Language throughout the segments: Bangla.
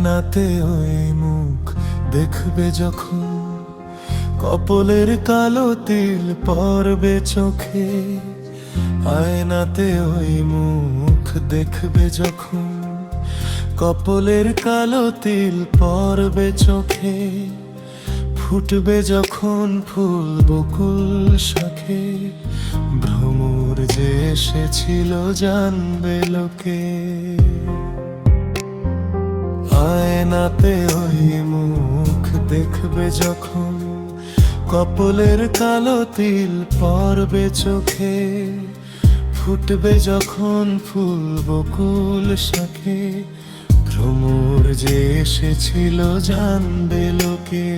আয়নাতে ওই মুখ দেখবে যখন, কপলের কালো তিল পড়বে চোখে। আয়নাতে ওই মুখ দেখবে যখন, কপলের কালো তিল পড়বে চোখে। ফুটবে যখন ফুল বকুল শাখে, ভ্রমর যে এসেছিল জানবে লোকে। আয়নাতে ওই মুখ দেখবে যখন, কপলের কালো তিল পড়বে চোখে। ফুটবে যখন ফুল বকুল শাখে, ভ্রমর যে এসেছিল জানবে লোকে।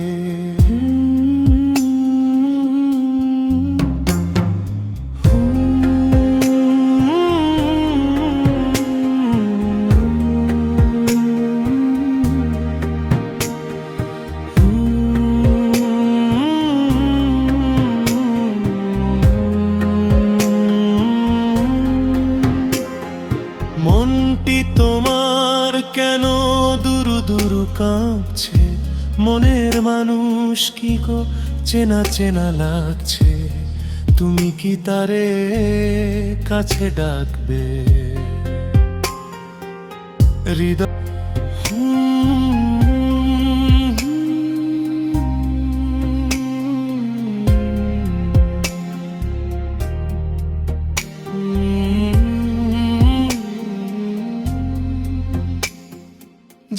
মনটি তোমার কেন দুরু দুরু কাঁপছে, মনের মানুষ কি গো চেনা চেনা লাগছে। তুমি কি তারে কাছে ডাকবে হৃদয়?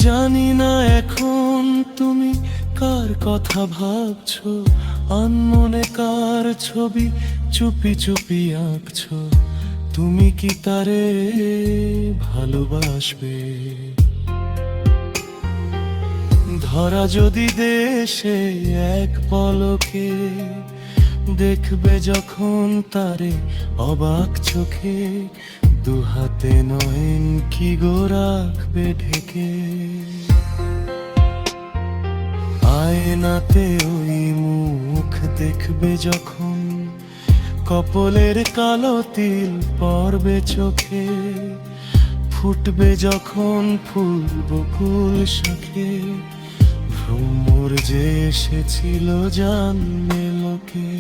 জানি না এখন তুমি কার কথা ভাবছো, আনমনে কার ছবি চুপি চুপি আঁকছো। তুমি কি তারে ভালোবাসবে? ধরা যদি দেশে এক পলকে, দেখবে যখন তারে অবাক চোখে। দুহাতে নয়ন কি গো রাখবে ঢেকে। আয়নাতে ওই মুখ দেখবে যখন, কপলের কালো তিল পড়বে চোখে। ফুটবে যখন ফুল বকুল শাখে, ভ্রমর যে এসেছিল জানবে লোকে।